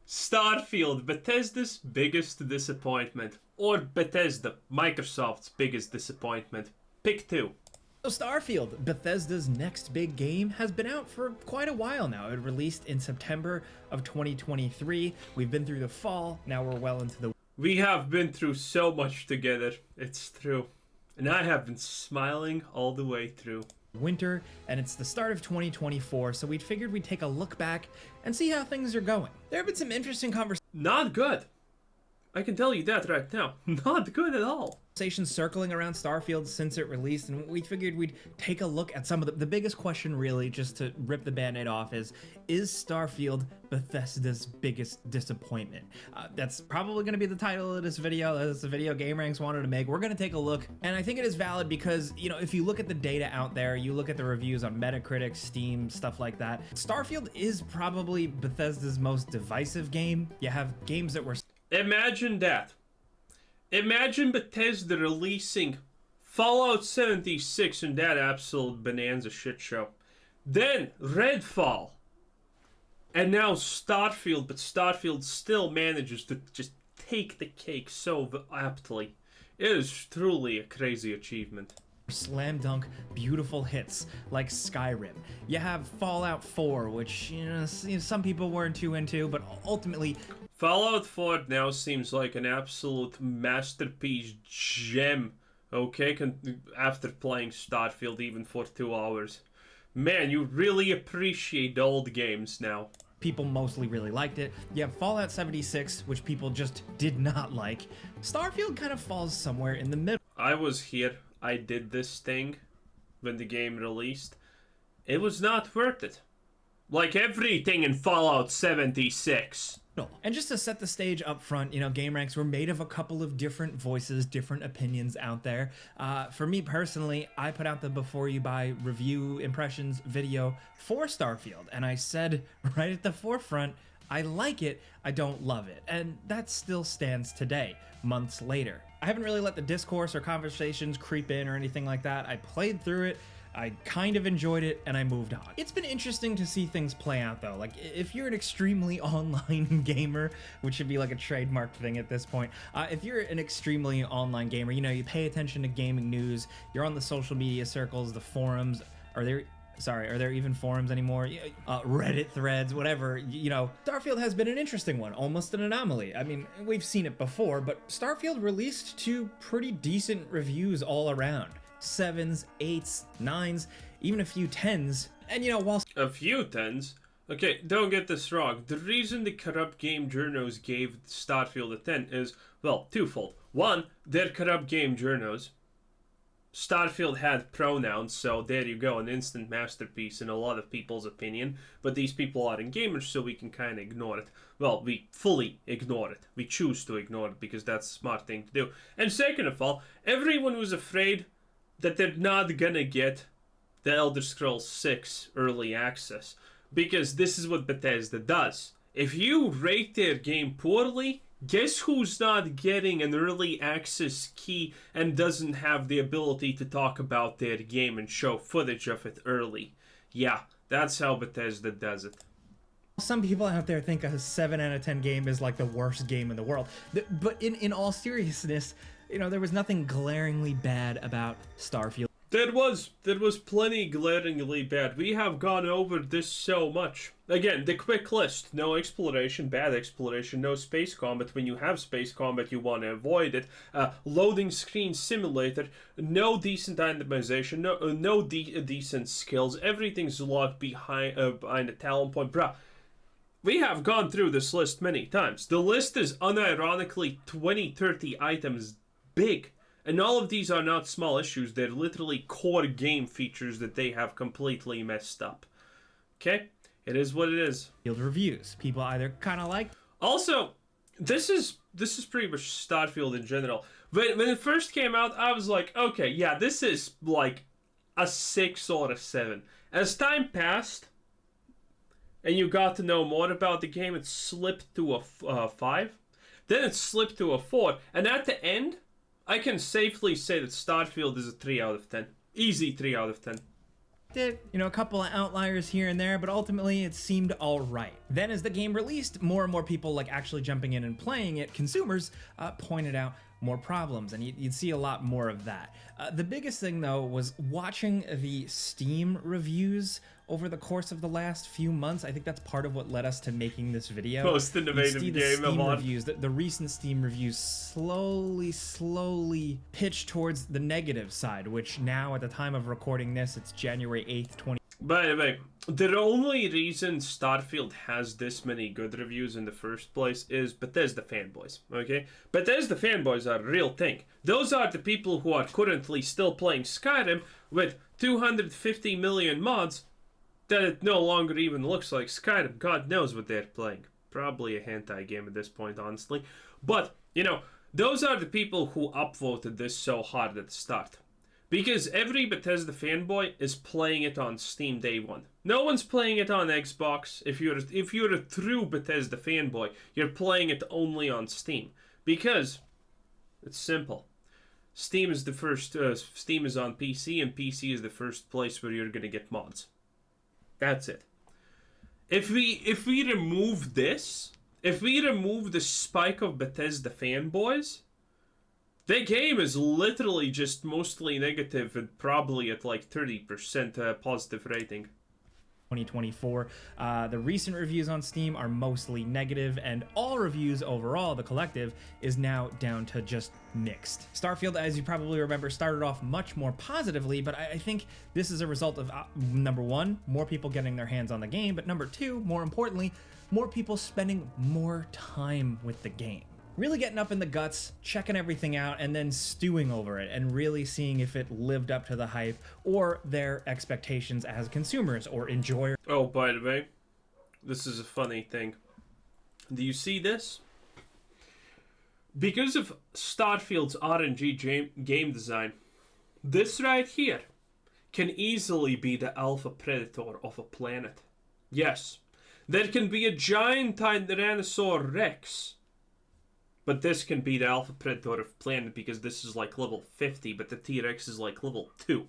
Starfield, Bethesda's biggest disappointment. Or Bethesda, Microsoft's biggest disappointment. Pick two. So Starfield, Bethesda's next big game, has been out for quite a while now. It released in September of 2023. We've been through the fall, now we're well into the We have been through so much together, it's true. And I have been smiling all the way through. winter, and it's the start of 2024, so we figured we'd take a look back and see how things are going. There have been some interesting Not good. I can tell you that right now. Not good at all. conversations circling around Starfield since it released, and we figured we'd take a look at some of the biggest question, really, just to rip the band-aid off, is Starfield Bethesda's biggest disappointment? That's probably going to be the title of this video. That's the video GameRanks wanted to make. We're going to take a look, and I think it is valid because, you know, if you look at the data out there, you look at the reviews on Metacritic, Steam, stuff like that, Starfield is probably Bethesda's most divisive game. You have games that were... Imagine that. Imagine Bethesda releasing Fallout 76 and that absolute bonanza shit show. Then Redfall. And now Starfield, but Starfield still manages to just take the cake so aptly. It is truly a crazy achievement. Slam dunk beautiful hits like Skyrim. You have Fallout 4, which, you know, some people weren't too into, but ultimately Fallout 4 now seems like an absolute masterpiece gem, okay, after playing Starfield even for 2 hours. Man, you really appreciate old games now. people mostly really liked it. You have Fallout 76, which people just did not like. Starfield kind of falls somewhere in the middle. I was here. I did this thing when the game released. It was not worth it. Like everything in Fallout 76. And just to set the stage up front, you know, GameRanks were made of a couple of different voices, different opinions out there. For me personally, I put out the Before You Buy review impressions video for Starfield, and I said right at the forefront, I like it, I don't love it. And that still stands today, months later. I haven't really let the discourse or conversations creep in or anything like that. I played through it, I kind of enjoyed it, and I moved on. It's been interesting to see things play out, though. Like, if you're an extremely online gamer, which should be like a trademark thing at this point, if you're an extremely online gamer, you know, you pay attention to gaming news, you're on the social media circles, the forums, are there even forums anymore? Reddit threads, whatever, you know. Starfield has been an interesting one, almost an anomaly. I mean, we've seen it before, but Starfield released 2 pretty decent reviews all around. 7s, 8s, 9s, even a few 10s. And you know, while a few 10s? Okay, don't get this wrong. The reason the corrupt game journos gave Starfield a 10 is, well, twofold. One, they're corrupt game journos. Starfield had pronouns, so there you go, an instant masterpiece in a lot of people's opinion. But these people aren't gamers, so we can kind of ignore it. Well, we fully ignore it. We choose to ignore it because that's a smart thing to do. And second of all, everyone was afraid that they're not gonna get the Elder Scrolls 6 early access. Because this is what Bethesda does. If you rate their game poorly, guess who's not getting an early access key and doesn't have the ability to talk about their game and show footage of it early? Yeah, that's how Bethesda does it. some people out there think a 7 out of 10 game is like the worst game in the world. But in all seriousness, you know, there was nothing glaringly bad about Starfield. There was plenty glaringly bad. We have gone over this so much. Again, the quick list. No exploration, bad exploration, no space combat. When you have space combat, you want to avoid it. Loading screen simulator, no decent randomization, no decent skills. Everything's locked behind a talent point. Bruh, we have gone through this list many times. The list is unironically 20-30 items big. And all of these are not small issues. They're literally core game features that they have completely messed up. Okay? It is what it is. Field reviews. People either kind of like... Also, this is pretty much Starfield in general. When it first came out, I was like, okay, yeah, this is like a 6 or a 7. As time passed, and you got to know more about the game, it slipped to a 5. Then it slipped to a 4. And at the end, I can safely say that Starfield is a 3 out of 10. Easy 3 out of 10. a couple of outliers here and there, but ultimately it seemed all right. Then as the game released, more and more people like actually jumping in and playing it, consumers pointed out more problems, and you'd see a lot more of that. The biggest thing though was watching the Steam reviews over the course of the last few months. I think that's part of what led us to making this video. Most innovative game of all. The recent Steam reviews slowly pitch towards the negative side, which now at the time of recording this, it's January 8th, 20. By the way, the only reason Starfield has this many good reviews in the first place is Bethesda fanboys, okay? Bethesda fanboys are a real thing. Those are the people who are currently still playing Skyrim with 250 million mods that it no longer even looks like Skyrim. God knows what they're playing. Probably a hentai game at this point, honestly. But, those are the people who upvoted this so hard at the start. Because every Bethesda fanboy is playing it on Steam day one. No one's playing it on Xbox. If you're a true Bethesda fanboy, you're playing it only on Steam. Because it's simple. Steam is Steam is on PC, and PC is the first place where you're gonna get mods. That's it. If we remove this, if we remove the spike of Bethesda fanboys, the game is literally just mostly negative and probably at like 30% positive rating. 2024. The recent reviews on Steam are mostly negative, and all reviews overall, the collective, is now down to just mixed. Starfield, as you probably remember, started off much more positively, but I think this is a result of, number one, more people getting their hands on the game, but number two, more importantly, more people spending more time with the game. Really getting up in the guts, checking everything out, and then stewing over it and really seeing if it lived up to the hype or their expectations as consumers or enjoyers. Oh, by the way, this is a funny thing. Do you see this? Because of Starfield's RNG game design, this right here can easily be the alpha predator of a planet. Yes, there can be a giant Tyrannosaurus Rex, but this can be the alpha predator of planet because this is like level 50, but the T-Rex is like level 2.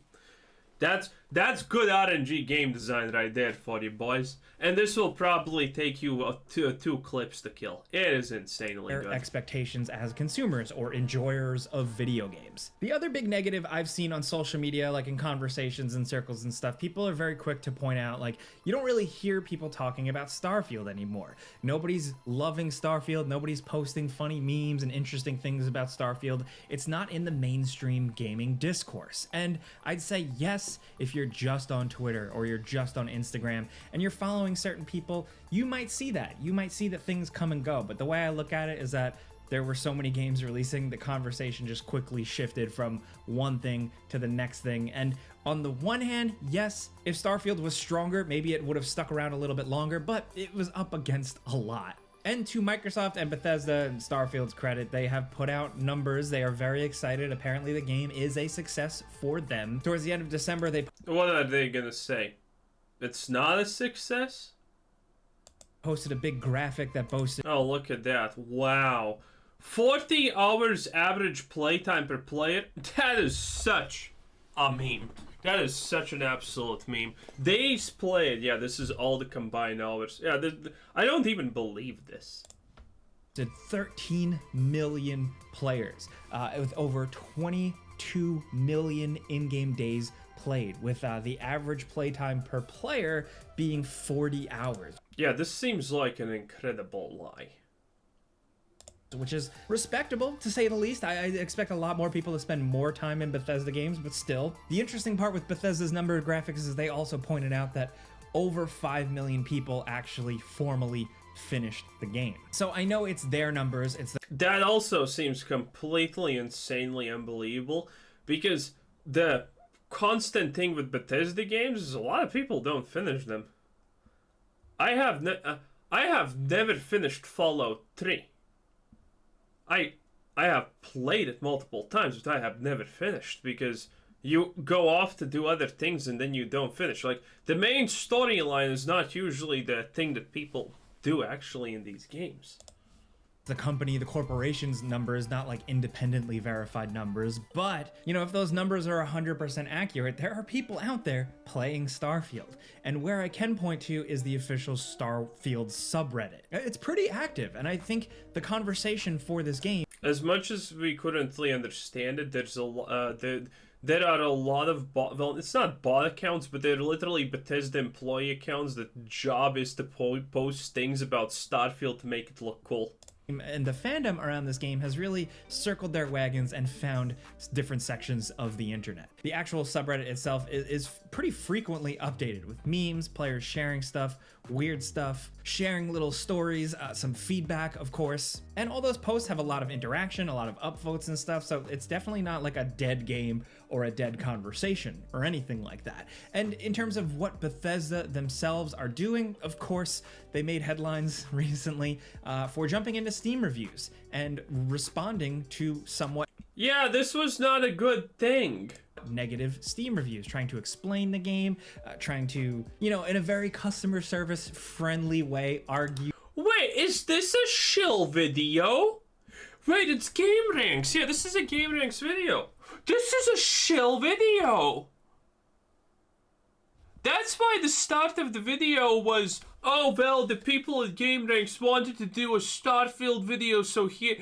That's good RNG game design right there for you boys. And this will probably take you two clips to kill. It is insanely good. Expectations as consumers or enjoyers of video games. The other big negative I've seen on social media, like in conversations and circles and stuff, people are very quick to point out, like, you don't really hear people talking about Starfield anymore. Nobody's loving Starfield. Nobody's posting funny memes and interesting things about Starfield. It's not in the mainstream gaming discourse. And I'd say yes, if you're just on Twitter or you're just on Instagram and you're following certain people, you might see that. You might see that things come and go. But the way I look at it is that there were so many games releasing, the conversation just quickly shifted from one thing to the next thing. And on the one hand, yes, if Starfield was stronger, maybe it would have stuck around a little bit longer, but it was up against a lot. And to Microsoft and Bethesda and Starfield's credit, they have put out numbers. They are very excited. Apparently the game is a success for them. Towards the end of December, they... What are they gonna say? It's not a success? Posted a big graphic that boasted... Oh, look at that. Wow. 40 hours average playtime per player? That is such a meme. That is such an absolute meme. Days played. Yeah, this is all the combined hours. Yeah, I don't even believe this. 13 million players with over 22 million in-game days played, with the average playtime per player being 40 hours. Yeah, this seems like an incredible lie. Which is respectable, to say the least. I expect a lot more people to spend more time in Bethesda games, but still. The interesting part with Bethesda's number graphics is they also pointed out that over 5 million people actually formally finished the game. So I know it's their numbers. That also seems completely insanely unbelievable, because the constant thing with Bethesda games is a lot of people don't finish them. I have never finished Fallout 3. I have played it multiple times, but I have never finished because you go off to do other things and then you don't finish. Like, the main storyline is not usually the thing that people do actually in these games. the company, the corporation's numbers, not like independently verified numbers. But, you know, if those numbers are 100% accurate, there are people out there playing Starfield. And where I can point to is the official Starfield subreddit. It's pretty active, and I think the conversation for this game, as much as we couldn't really understand it, there are a lot of well, it's not bot accounts, but they're literally Bethesda employee accounts that job is to post things about Starfield to make it look cool. and the fandom around this game has really circled their wagons and found different sections of the internet. The actual subreddit itself is pretty frequently updated with memes, players sharing stuff, weird stuff, sharing little stories, some feedback, of course. And all those posts have a lot of interaction, a lot of upvotes and stuff, so it's definitely not like a dead game or a dead conversation or anything like that. And in terms of what Bethesda themselves are doing, of course, they made headlines recently for jumping into Steam reviews and responding to somewhat this was not a good thing. Negative Steam reviews, trying to explain the game, trying to, you know, in a very customer service friendly way, argue. Wait, is this a shill video? Wait, it's Game Ranks. Yeah, this is a Game Ranks video. This is a shill video. That's why the start of the video was, oh, well, the people at Game Ranks wanted to do a Starfield video, so here...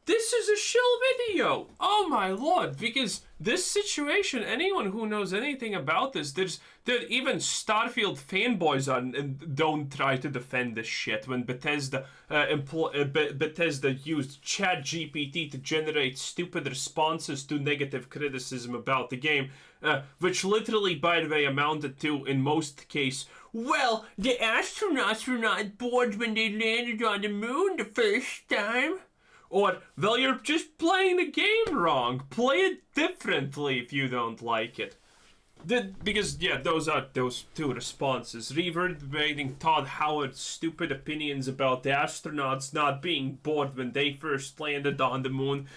This is a shill video! Oh my lord, because this situation, anyone who knows anything about this, there even Starfield fanboys on and don't try to defend this shit when Bethesda Bethesda used ChatGPT to generate stupid responses to negative criticism about the game, which literally, by the way, amounted to, in most cases, well, the astronauts were not bored when they landed on the moon the first time. Or, well, you're just playing the game wrong. Play it differently if you don't like it. Because, yeah, those are those two responses. Reverberating Todd Howard's stupid opinions about the astronauts not being bored when they first landed on the moon.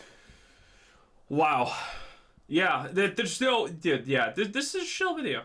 Wow. Yeah, there's no... Yeah, this is a shill video.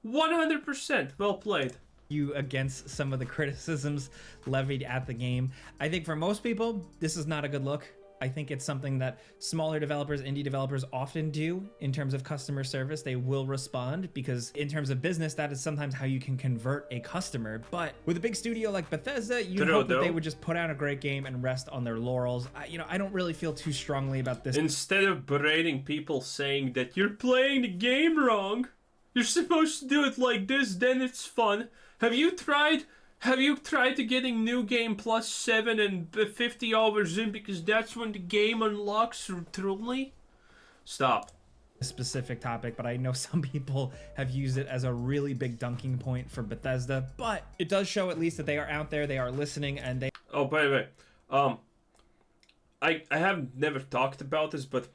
100% well played. You against some of the criticisms levied at the game. I think for most people, this is not a good look. I think it's something that smaller developers, indie developers often do in terms of customer service. They will respond because in terms of business, that is sometimes how you can convert a customer. But with a big studio like Bethesda, you hope that they would just put out a great game and rest on their laurels. I don't really feel too strongly about this. Instead of berating people saying that you're playing the game wrong, you're supposed to do it like this, then it's fun. Have you tried to getting New Game Plus 7 and 50 hours in because that's when the game unlocks truly? Stop. Specific topic, but I know some people have used it as a really big dunking point for Bethesda, but it does show at least that they are out there, they are listening, and they... Oh, by the way, I have never talked about this, but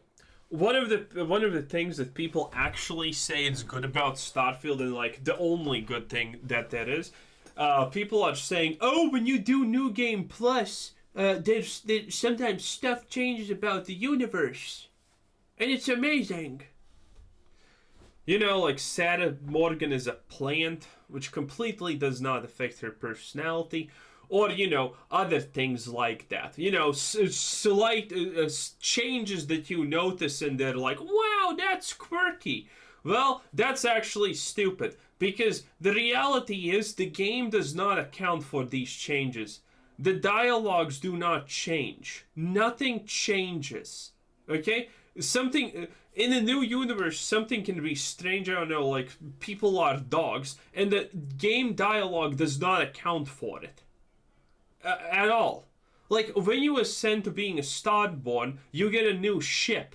one of the things that people actually say is good about Starfield, and like the only good thing that is, people are saying, oh, when you do New Game Plus, there's sometimes stuff changes about the universe, and it's amazing. You know, like Sarah Morgan is a plant, which completely does not affect her personality. Or, you know, other things like that. You know, slight changes that you notice and they're like, wow, that's quirky. Well, that's actually stupid. Because the reality is the game does not account for these changes. The dialogues do not change. Nothing changes. Okay? Something... in a new universe, something can be strange, I don't know, like people are dogs. And the game dialogue does not account for it. At all. Like, when you ascend to being a Starborn, you get a new ship.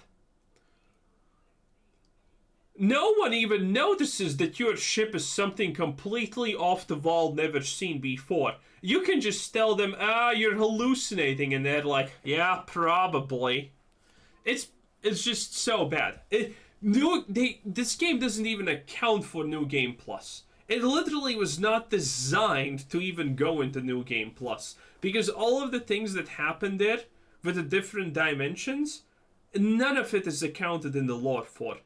No one even notices that your ship is something completely off the wall, never seen before. You can just tell them, you're hallucinating, and they're like, yeah, probably. It's just so bad. This game doesn't even account for New Game Plus. It literally was not designed to even go into New Game Plus. Because all of the things that happened there, with the different dimensions, none of it is accounted in the lore for.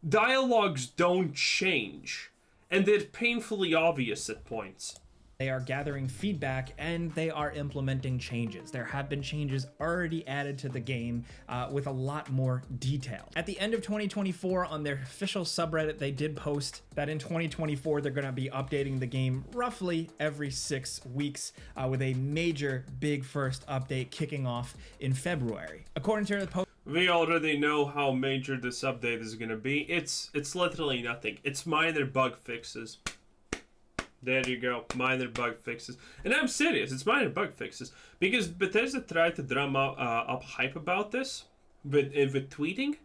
Dialogues don't change. And they're painfully obvious at points. They are gathering feedback and they are implementing changes. There have been changes already added to the game with a lot more detail. At the end of 2024, on their official subreddit, they did post that in 2024, they're gonna be updating the game roughly every 6 weeks with a major big first update kicking off in February. According to the post, we already know how major this update is gonna be. It's literally nothing. It's minor bug fixes. There you go, minor bug fixes. And I'm serious, it's minor bug fixes. Because Bethesda tried to drum up hype about this with tweeting.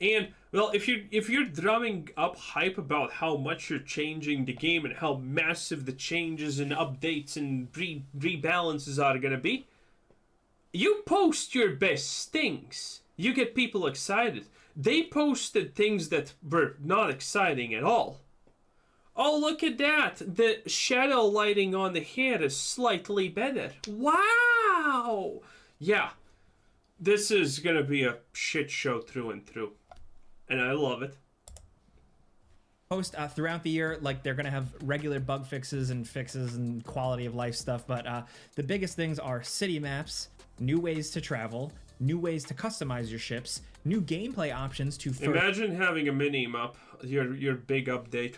And, well, if you're drumming up hype about how much you're changing the game and how massive the changes and updates and rebalances are gonna be, you post your best things. You get people excited. They posted things that were not exciting at all. Oh, look at that! The shadow lighting on the hair is slightly better. Wow! Yeah, this is gonna be a shit show through and through. And I love it. Post throughout the year, like they're gonna have regular bug fixes and quality of life stuff, but the biggest things are city maps, new ways to travel, new ways to customize your ships, new gameplay options to imagine having a mini map, your big update.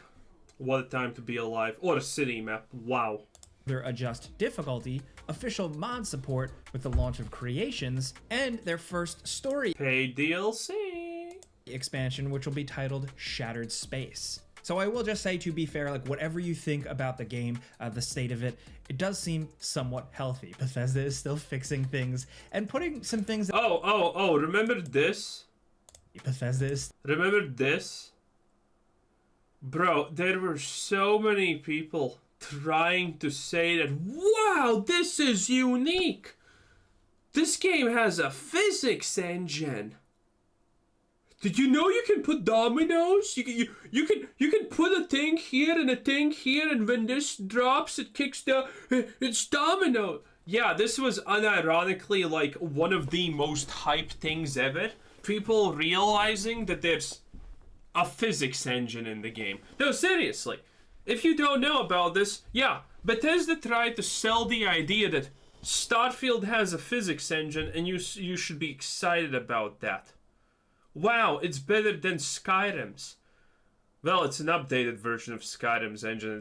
What a time to be alive. Or a city map. Wow. adjust difficulty, official mod support with the launch of Creations, and their first story paid DLC expansion, which will be titled Shattered Space. So I will just say, to be fair, like whatever you think about the game, the state of it, it does seem somewhat healthy. Bethesda is still fixing things and putting some things. Oh, remember this? Bethesda is. Remember this? Bro, there were so many people trying to say that, wow, this is unique. This game has a physics engine. Did you know you can put dominoes? You can put a thing here and a thing here, and when this drops, it kicks down. It's domino. Yeah, this was unironically like one of the most hyped things ever. People realizing that there's a physics engine in the game. No, seriously. If you don't know about this, yeah, Bethesda tried to sell the idea that Starfield has a physics engine and you should be excited about that. Wow, it's better than Skyrim's. Well, it's an updated version of Skyrim's engine.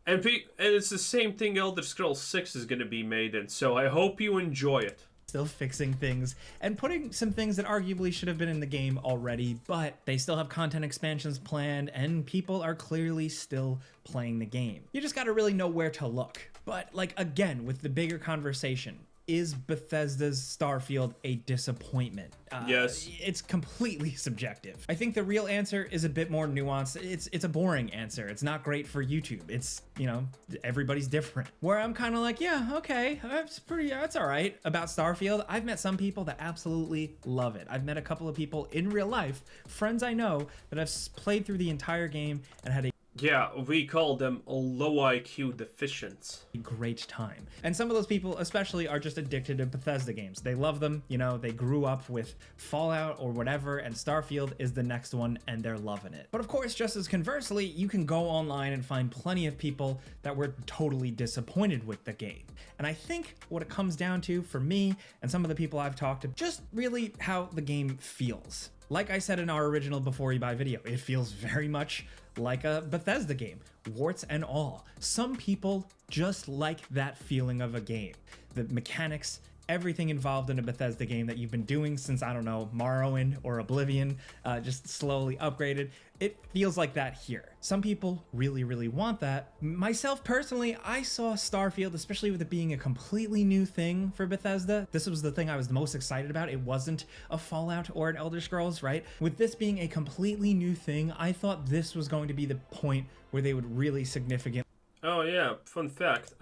And it's the same thing Elder Scrolls 6 is going to be made in, so I hope you enjoy it. Still fixing things and putting some things that arguably should have been in the game already, but they still have content expansions planned and people are clearly still playing the game. You just got to really know where to look. But like, again, with the bigger conversation, is Bethesda's Starfield a disappointment? Yes. It's completely subjective. I think the real answer is a bit more nuanced. It's a boring answer. It's not great for YouTube. It's, you know, everybody's different. Where I'm kind of like, yeah, okay, that's all right. About Starfield, I've met some people that absolutely love it. I've met a couple of people in real life, friends I know, that have played through the entire game and had a yeah, we call them low IQ deficients. Great time. And some of those people especially are just addicted to Bethesda games. They love them, you know, they grew up with Fallout or whatever, and Starfield is the next one and they're loving it. But of course, just as conversely, you can go online and find plenty of people that were totally disappointed with the game. And I think what it comes down to for me and some of the people I've talked to, just really how the game feels. Like I said in our original Before You Buy video, it feels very much like a Bethesda game, warts and all. Some people just like that feeling of a game. The mechanics, everything involved in a Bethesda game that you've been doing since, I don't know, Morrowind or Oblivion, just slowly upgraded. It feels like that here. Some people really, really want that. Myself personally, I saw Starfield, especially with it being a completely new thing for Bethesda. This was the thing I was the most excited about. It wasn't a Fallout or an Elder Scrolls, right? With this being a completely new thing, I thought this was going to be the point where they would really significantly. Oh yeah, fun fact.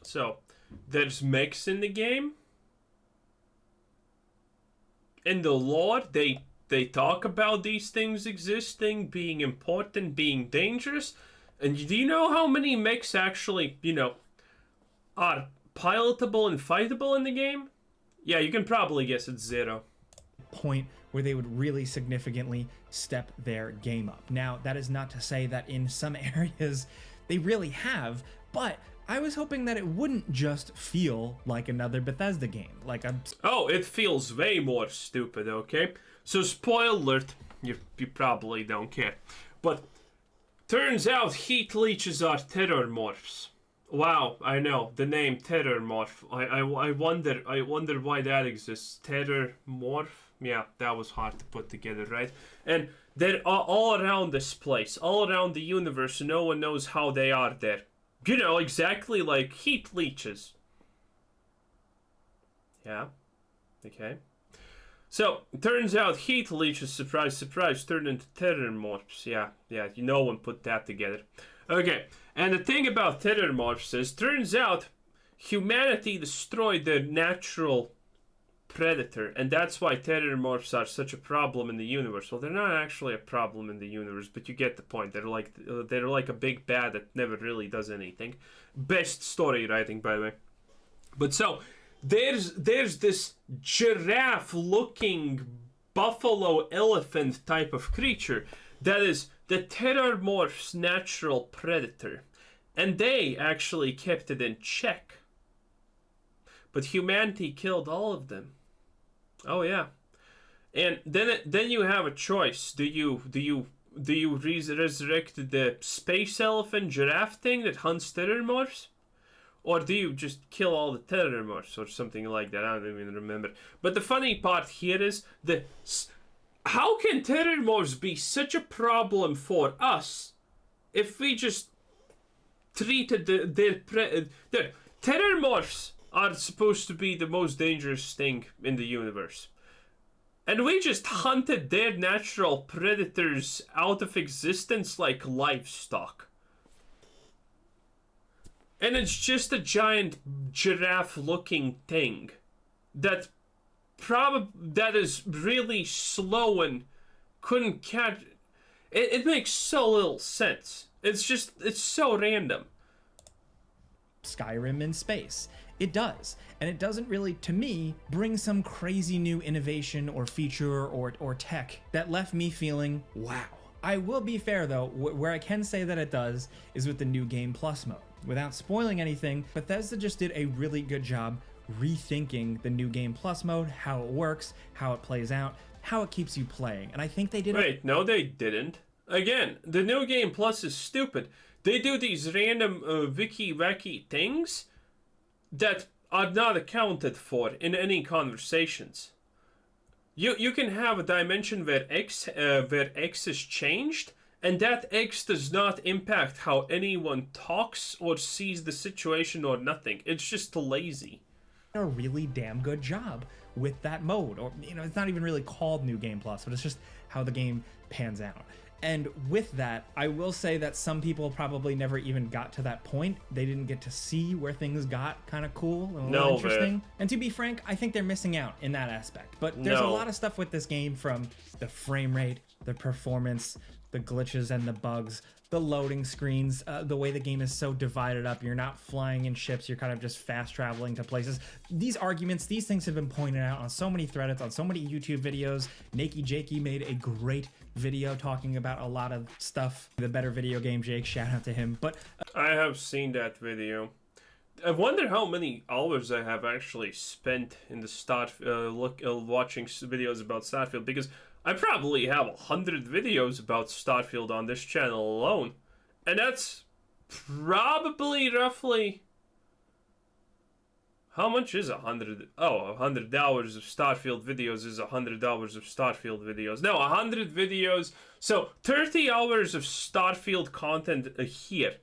So there's mechs in the game. In the lore, they talk about these things existing, being important, being dangerous. And do you know how many mechs actually, you know, are pilotable and fightable in the game? Yeah, you can probably guess it's 0. Point where they would really significantly step their game up. Now, that is not to say that in some areas they really have, but I was hoping that it wouldn't just feel like another Bethesda game. Oh, it feels way more stupid, okay? So, spoiler alert, you probably don't care. But, turns out heat leeches are terrormorphs. Wow, I know, the name terrormorph. I wonder why that exists. Terrormorph? Yeah, that was hard to put together, right? And they're all around this place, all around the universe, and no one knows how they are there. You know, exactly like heat leeches. Yeah. Okay. So, turns out heat leeches, surprise, surprise, turned into terrormorphs. Yeah, no one put that together. Okay, and the thing about terrormorphs is, turns out humanity destroyed their natural predator, and that's why terrormorphs are such a problem in the universe. Well, they're not actually a problem in the universe, but you get the point. They're like a big bad that never really does anything. Best story writing, by the way. But so there's this giraffe-looking buffalo elephant type of creature that is the terrormorph's natural predator, and they actually kept it in check. But humanity killed all of them. Oh yeah, and then you have a choice. Do you resurrect the space elephant giraffe thing that hunts terrormorphs, or do you just kill all the terrormorphs or something like that? I don't even remember. But the funny part here is how can terrormorphs be such a problem for us if we just treated their terrormorphs are supposed to be the most dangerous thing in the universe, and we just hunted their natural predators out of existence like livestock. And it's just a giant giraffe-looking thing that is really slow and couldn't catch. It makes so little sense. It's so random. Skyrim in space. It does, and it doesn't really, to me, bring some crazy new innovation or feature or tech that left me feeling, wow. I will be fair though, where I can say that it does is with the New Game Plus mode. Without spoiling anything, Bethesda just did a really good job rethinking the New Game Plus mode, how it works, how it plays out, how it keeps you playing, and I think they did. Wait, no they didn't. Again, the New Game Plus is stupid. They do these random wiki-wacky things that are not accounted for in any conversations. You can have a dimension where X is changed, and that X does not impact how anyone talks or sees the situation or nothing. It's just lazy. A really damn good job with that mode, or it's not even really called New Game Plus, but it's just how the game pans out. And with that, I will say that some people probably never even got to that point. They didn't get to see where things got kind of cool and a little interesting. And to be frank, I think they're missing out in that aspect. But there's a lot of stuff with this game, from the frame rate, the performance, the glitches and the bugs, the loading screens, the way the game is so divided up. You're not flying in ships, you're kind of just fast traveling to places. These arguments, these things have been pointed out on so many threads, on so many YouTube videos. Nakey Jakey made a great video talking about a lot of stuff. The Better Video Game Jake, shout out to him. But I have seen that video. I wonder how many hours I have actually spent in the watching videos about Starfield, because I probably have 100 videos about Starfield on this channel alone, and that's probably roughly, how much is 100? Oh, 100 hours of Starfield videos is 100 hours of Starfield videos. No, 100 videos, so 30 hours of Starfield content a year.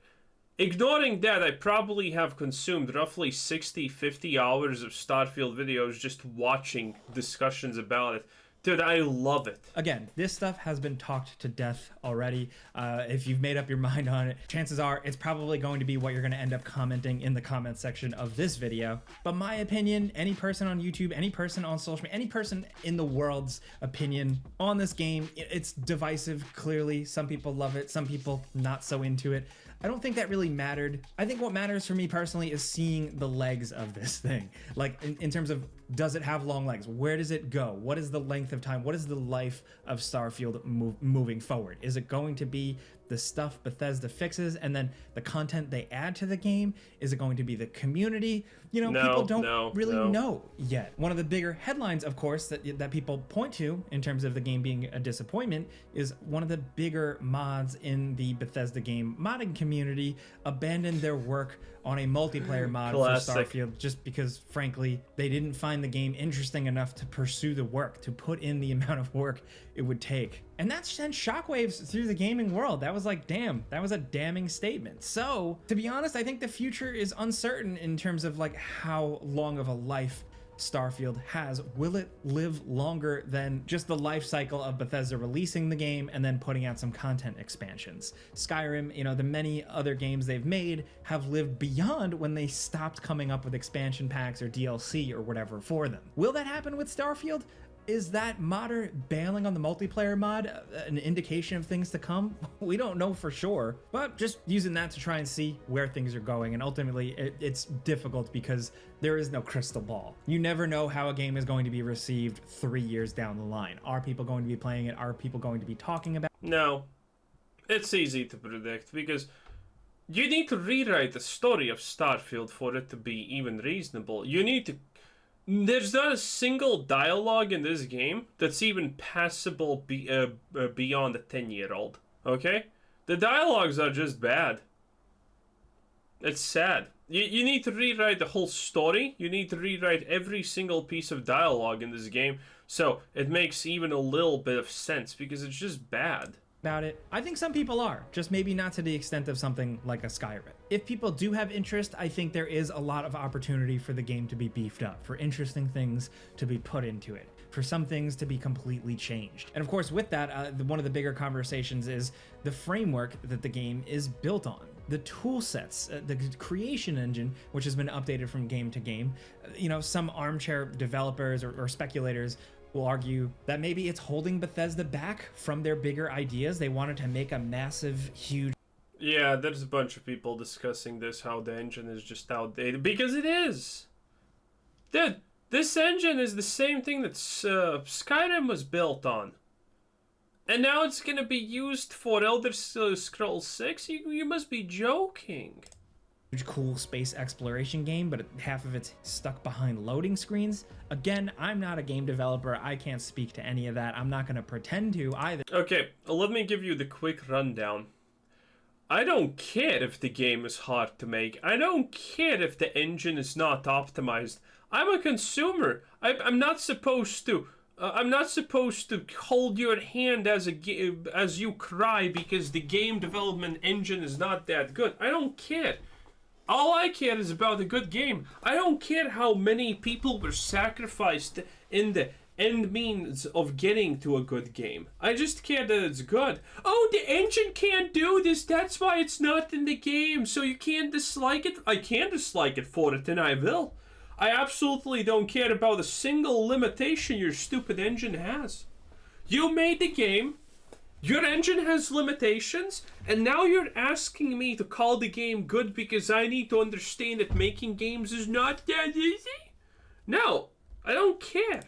Ignoring that, I probably have consumed roughly 50 hours of Starfield videos just watching discussions about it. Dude, I love it. Again, this stuff has been talked to death already. If you've made up your mind on it, chances are it's probably going to be what you're going to end up commenting in the comment section of this video. But my opinion, any person on YouTube, any person on social media, any person in the world's opinion on this game, it's divisive, clearly. Some people love it, some people not so into it. I don't think that really mattered. I think what matters for me personally is seeing the legs of this thing. Like in terms of, does it have long legs? Where does it go? What is the length of time? What is the life of Starfield moving forward? Is it going to be the stuff Bethesda fixes, and then the content they add to the game? Is it going to be the community? You know, people don't really know yet. One of the bigger headlines, of course, that people point to in terms of the game being a disappointment is one of the bigger mods in the Bethesda game modding community abandoned their work on a multiplayer mod for Starfield just because, frankly, they didn't find the game interesting enough to pursue the work, to put in the amount of work it would take. And that sent shockwaves through the gaming world. That was like, damn, that was a damning statement. So, to be honest, I think the future is uncertain in terms of like how long of a life Starfield has. Will it live longer than just the life cycle of Bethesda releasing the game and then putting out some content expansions? Skyrim, you know, the many other games they've made have lived beyond when they stopped coming up with expansion packs or DLC or whatever for them. Will that happen with Starfield? Is that modder bailing on the multiplayer mod an indication of things to come? We don't know for sure, but just using that to try and see where things are going. And ultimately, it's difficult because there is no crystal ball. You never know how a game is going to be received 3 years down the line. Are people going to be playing it? Are people going to be talking about it? No, it's easy to predict because you need to rewrite the story of Starfield for it to be even reasonable. There's not a single dialogue in this game that's even passable beyond a 10-year-old, okay? The dialogues are just bad. It's sad. You need to rewrite the whole story. You need to rewrite every single piece of dialogue in this game so it makes even a little bit of sense because it's just bad. About it. I think some people are, just maybe not to the extent of something like a Skyrim. If people do have interest, I think there is a lot of opportunity for the game to be beefed up, for interesting things to be put into it, for some things to be completely changed. And of course, with that, one of the bigger conversations is the framework that the game is built on. The tool sets, the creation engine, which has been updated from game to game. You know, some armchair developers or speculators will argue that maybe it's holding Bethesda back from their bigger ideas. They wanted to make a massive, huge... Yeah, there's a bunch of people discussing this, how the engine is just outdated. Because it is! Dude, this engine is the same thing that Skyrim was built on. And now it's gonna be used for Elder Scrolls 6? You must be joking. Cool space exploration game, but half of it's stuck behind loading screens. Again, I'm not a game developer. I can't speak to any of that. I'm not going to pretend to either. Okay, let me give you the quick rundown. I don't care if the game is hard to make. I don't care if the engine is not optimized. I'm a consumer. I'm not supposed to. I'm not supposed to hold your hand as you cry because the game development engine is not that good. I don't care. All I care is about a good game. I don't care how many people were sacrificed in the end means of getting to a good game. I just care that it's good. Oh, the engine can't do this. That's why it's not in the game. So you can't dislike it. I can dislike it for it, and I will. I absolutely don't care about a single limitation your stupid engine has. You made the game. Your engine has limitations, and now you're asking me to call the game good because I need to understand that making games is not that easy? No, I don't care.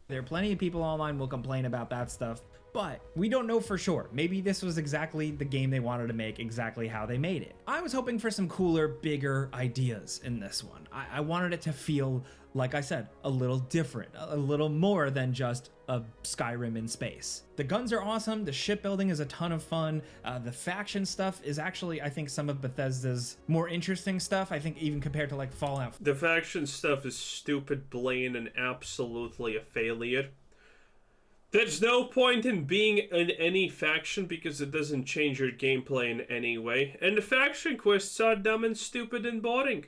There are plenty of people online will complain about that stuff, but we don't know for sure. Maybe this was exactly the game they wanted to make, exactly how they made it. I was hoping for some cooler, bigger ideas in this one. I wanted it to feel, like I said, a little different, a little more than just a Skyrim in space. The guns are awesome, the shipbuilding is a ton of fun, the faction stuff is actually, I think, some of Bethesda's more interesting stuff, I think even compared to like Fallout. The faction stuff is stupid, plain, and absolutely a failure. There's no point in being in any faction because it doesn't change your gameplay in any way, and the faction quests are dumb and stupid and boring.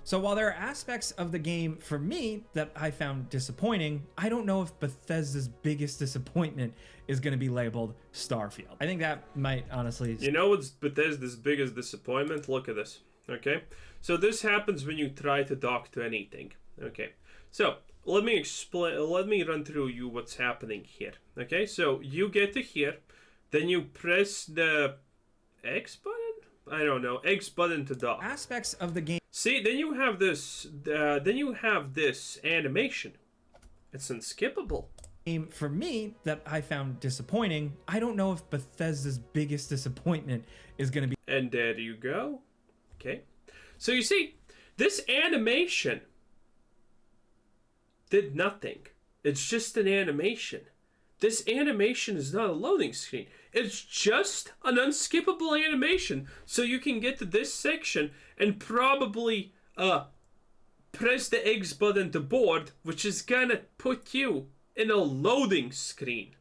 So while there are aspects of the game for me that I found disappointing, I don't know if Bethesda's biggest disappointment is going to be labeled Starfield. I think that might honestly... You know what's Bethesda's biggest disappointment? Look at this, okay? So this happens when you try to dock to anything, okay? So let me run through you what's happening here, okay? So you get to here, then you press the X button? I don't know, X button to dock. Aspects of the game. See, then you have this animation. It's unskippable. game for me that I found disappointing. I don't know if Bethesda's biggest disappointment is going to be. And there you go. Okay. So you see, this animation did nothing. It's just an animation. This animation is not a loading screen. It's just an unskippable animation. So you can get to this section and probably press the X button to board, which is gonna put you in a loading screen.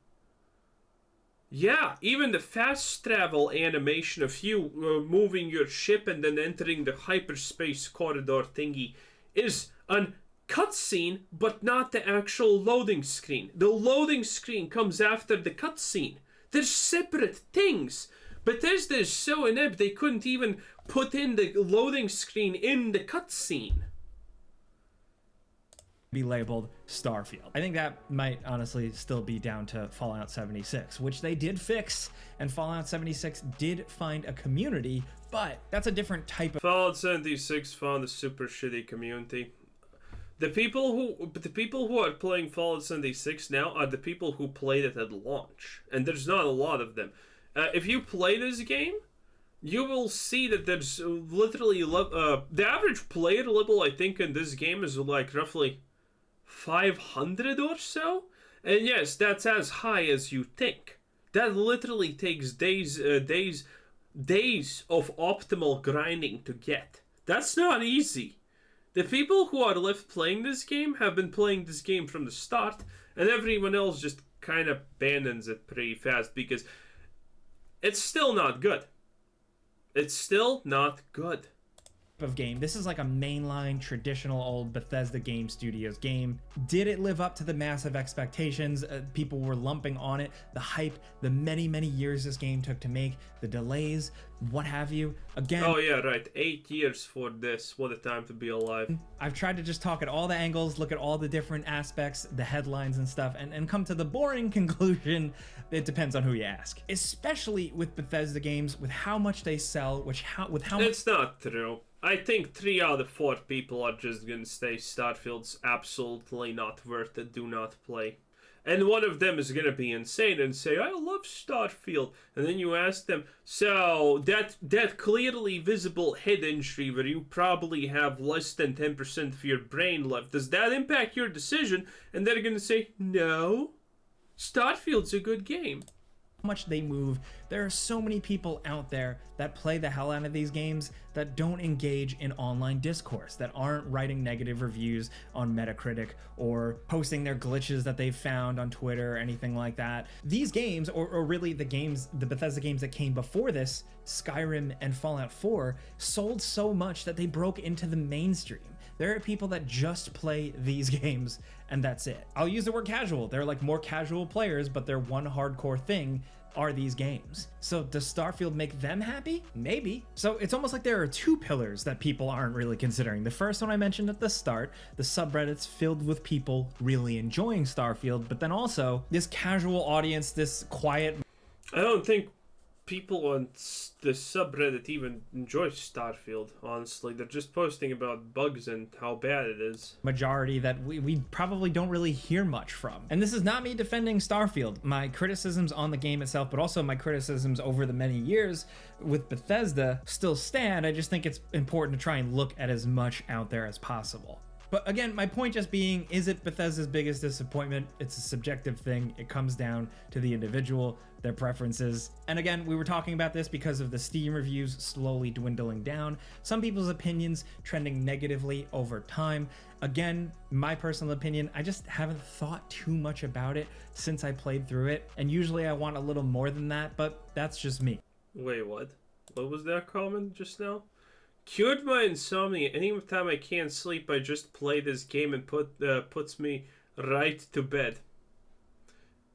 Yeah, even the fast travel animation of you moving your ship and then entering the hyperspace corridor thingy is an cutscene, but not the actual loading screen. The loading screen comes after the cutscene. They're separate things. Bethesda is so inept they couldn't even put in the loading screen in the cutscene. Be labeled Starfield. I think that might honestly still be down to Fallout 76, which they did fix, and Fallout 76 did find a community, but that's a different type of. Fallout 76 found a super shitty community. The people who are playing Fallout 76 now are the people who played it at launch, and there's not a lot of them. If you play this game, you will see that there's literally the average player level I think in this game is like roughly 500 or so, and yes, that's as high as you think. That literally takes days of optimal grinding to get. That's not easy. The people who are left playing this game have been playing this game from the start, and everyone else just kind of abandons it pretty fast because it's still not good. It's still not good. Of game. This is like a mainline traditional old Bethesda Game Studios game. Did it live up to the massive expectations people were lumping on it? The hype, the many years this game took to make, the delays, what have you. Again, oh yeah, right, 8 years for this. What a time to be alive. I've tried to just talk at all the angles, look at all the different aspects, the headlines and stuff, and come to the boring conclusion. It depends on who you ask, especially with Bethesda games, with how much they sell, with how much. It's not true. I think 3 out of 4 people are just gonna say Starfield's absolutely not worth it, do not play. And one of them is gonna be insane and say, I love Starfield. And then you ask them, so that clearly visible head injury where you probably have less than 10% of your brain left, does that impact your decision? And they're gonna say, no, Starfield's a good game. Much they move. There are so many people out there that play the hell out of these games that don't engage in online discourse, that aren't writing negative reviews on Metacritic or posting their glitches that they've found on Twitter or anything like that. These games, or really the Bethesda games that came before this, Skyrim and Fallout 4, sold so much that they broke into the mainstream. There are people that just play these games and that's it. I'll use the word casual. They're like more casual players, but their one hardcore thing are these games. So does Starfield make them happy? Maybe. So it's almost like there are two pillars that people aren't really considering. The first one I mentioned at the start, the subreddits filled with people really enjoying Starfield, but then also this casual audience, this quiet. I don't think people on the subreddit even enjoy Starfield, honestly. They're just posting about bugs and how bad it is. Majority that we probably don't really hear much from. And this is not me defending Starfield. My criticisms on the game itself, but also my criticisms over the many years with Bethesda still stand. I just think it's important to try and look at as much out there as possible. But again, my point just being, is it Bethesda's biggest disappointment? It's a subjective thing. It comes down to the individual, their preferences. And again, we were talking about this because of the Steam reviews slowly dwindling down, some people's opinions trending negatively over time. Again, my personal opinion, I just haven't thought too much about it since I played through it. And usually I want a little more than that, but that's just me. Wait, what? What was that comment just now? Cured my insomnia. Anytime I can't sleep, I just play this game and puts me right to bed.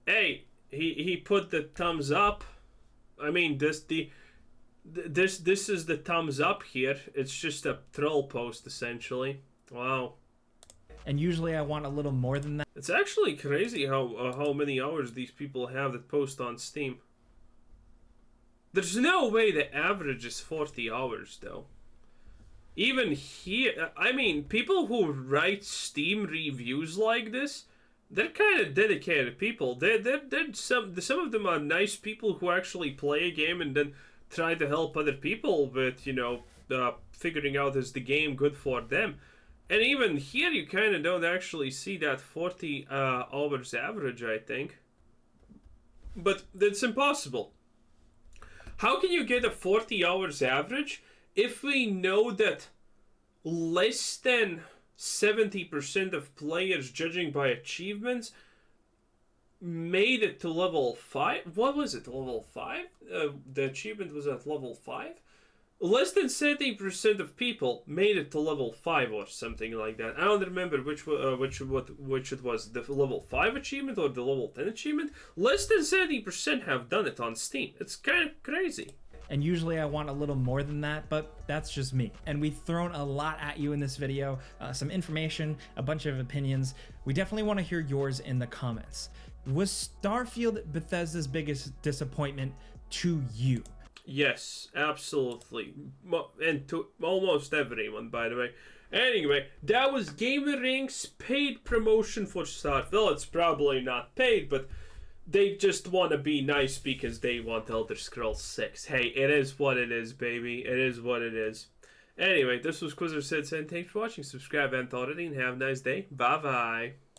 Hey, he put the thumbs up. I mean, this is the thumbs up here. It's just a troll post essentially. Wow. And usually I want a little more than that. It's actually crazy how many hours these people have that post on Steam. There's no way the average is 40 hours though. Even here, I mean, people who write Steam reviews like this they're kind of dedicated people. They're some of them are nice people who actually play a game and then try to help other people with, figuring out is the game good for them. And even here, you kind of don't actually see that 40 hours average, I think. But that's impossible. How can you get a 40 hours average if we know that less than 70% of players, judging by achievements, made it to level 5? What was it, level 5? The achievement was at level 5? Less than 70% of people made it to level 5 or something like that. I don't remember which it was, the level 5 achievement or the level 10 achievement. Less than 70% have done it on Steam. It's kind of crazy. And usually I want a little more than that, but that's just me. And we've thrown a lot at you in this video, some information, a bunch of opinions. We definitely want to hear yours in the comments. Was Starfield Bethesda's biggest disappointment to you? Yes, absolutely. And to almost everyone, by the way. Anyway, that was GamerInc's paid promotion for Starfield. Well, it's probably not paid, but they just want to be nice because they want Elder Scrolls 6. Hey, it is what it is, baby. It is what it is. Anyway, this was Quizzer Sid saying thanks for watching. Subscribe and already, and have a nice day. Bye-bye.